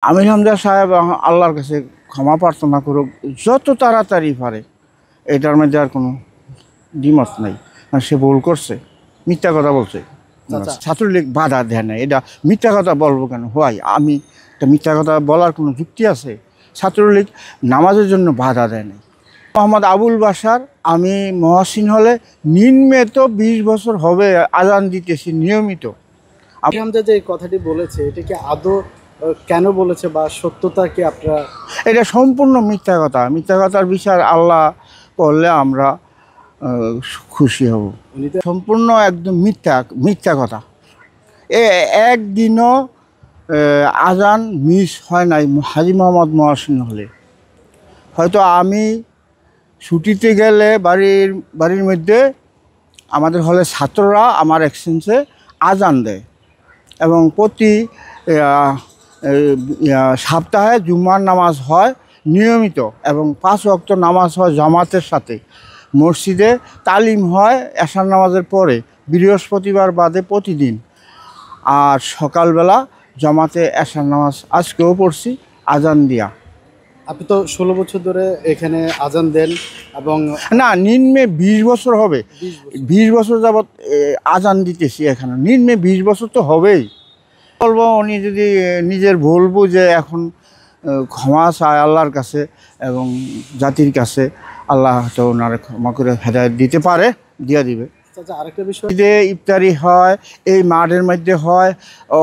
আমির হামজা সাহেব আল্লাহর কাছে ক্ষমা প্রার্থনা করুক, যত তাড়াতাড়ি পারে। এটার মধ্যে আর কোনো দ্বিমত নাই। সে ভুল করছে, মিথ্যা কথা বলছে। ছাত্রলীগ বাধা দেয় না, এটা মিথ্যা কথা বলবো কেন? আমি এটা মিথ্যা কথা বলার কোনো যুক্তি আছে? ছাত্রলীগ নামাজের জন্য বাধা দেয় নাই। মোহাম্মদ আবুল বাশার, আমি মহসিন হলে নিম্নে তো 20 বছর হবে আজান দিতেছি নিয়মিত। আমির হামজা যে কথাটি বলেছে, এটা কি আদৌ কেন বলেছে বা সত্যতা কি আপনারা? এটা সম্পূর্ণ মিথ্যা কথা। মিথ্যা কথার বিচার আল্লাহ করলে আমরা খুশি হব। সম্পূর্ণ একদম মিথ্যা কথা। একদিনও আজান মিস হয় নাই হাজী মোহাম্মদ মহসিন হলে। হয়তো আমি ছুটিতে গেলে বাড়ির মধ্যে আমাদের হলে ছাত্ররা আমার এক্সচেঞ্জে আজান দেয় এবং প্রতি সপ্তাহে জুম্মার নামাজ হয় নিয়মিত এবং 5 ওয়াক্ত নামাজ হয় জামাতের সাথে। মসজিদে তালিম হয় এশার নামাজের পরে বৃহস্পতিবার বাদে প্রতিদিন। আর সকালবেলা জামাতে এশার নামাজ আজকেও পড়ছি আজান দিয়া। আপনি তো 16 বছর ধরে এখানে আজান দেন এবং না, নিম্নে 20 বছর হবে। 20 বছর যাবৎ আজান দিতেছি এখানে। নিম্নে 20 বছর তো হবেই। বলবো উনি যদি নিজের ভুল বুঝে এখন ক্ষমা চায় আল্লাহর কাছে এবং জাতির কাছে, আল্লাহ হয়তো ওনার ক্ষমা করে হেদায়েত দিতে পারে, দিয়ে দিবে। আরেকটা বিষয়, ঈদে ইফতারি হয়, এই মাঠের মধ্যে হয়।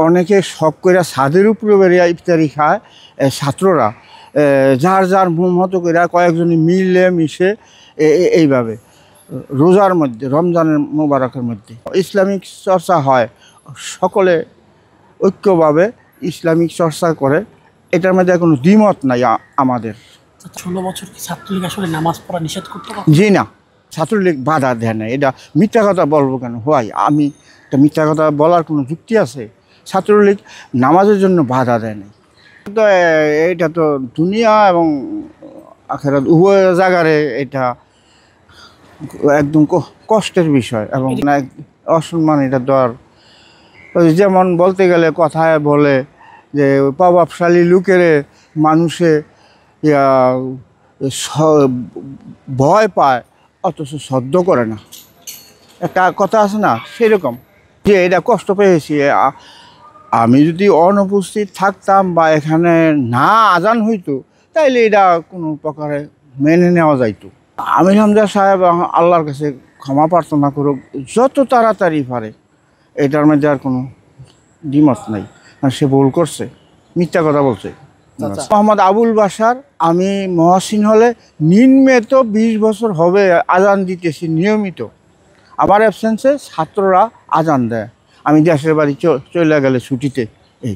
অনেকে শখ করে ছাদের উপরে বেরিয়ে ইফতারি খায় ছাত্ররা, যার যার মতো করে কয়েকজনে মিলে মিশে এইভাবে রোজার মধ্যে, রমজানের মোবারকের মধ্যে ইসলামিক চর্চা হয়। সকলে ঐক্যভাবে ইসলামিক চর্চা করে, এটার মধ্যে কোনো দ্বিমত নাই আমাদের। 16 বছর কি ছাত্রলীগ আসলে নামাজ পড়া নিষেধ করতে পারে? জি না, ছাত্রলীগ বাধা দেয় না, এটা মিথ্যা কথা বলবো কেন? আমি এটা মিথ্যা কথা বলার কোনো যুক্তি আছে? ছাত্রলীগ নামাজের জন্য বাধা দেয় নাই। তো এটা তো দুনিয়া এবং আখিরাত উভয় জায়গারে এটা একদম কষ্টের বিষয় এবং অসম্মান এটা দেওয়ার। যেমন বলতে গেলে কথায় বলে যে প্রভাবশালী লোকের মানুষে ভয় পায় অথচ সহ্য করে না, একটা কথা আছে না, সেরকম যে এটা কষ্ট পেয়েছি। আমি যদি অনুপস্থিত থাকতাম বা এখানে না আজান হইতো, তাইলে এটা কোনো প্রকারে মেনে নেওয়া যাইতো। আমির হামজা সাহেব আল্লাহর কাছে ক্ষমা প্রার্থনা করুক, যত তাড়াতাড়ি পারে। এটার মধ্যে আর কোনো দ্বিমত নাই। সে ভুল করছে, মিথ্যা কথা বলছে। মোহাম্মদ আবুল বাশার, আমি মহসিন হলে নিম্নে তো 20 বছর হবে আজান দিতেছি নিয়মিত। আমার অ্যাবসেন্সে ছাত্ররা আজান দেয়, আমি দেশের বাড়ি চলে গেলে ছুটিতে। এই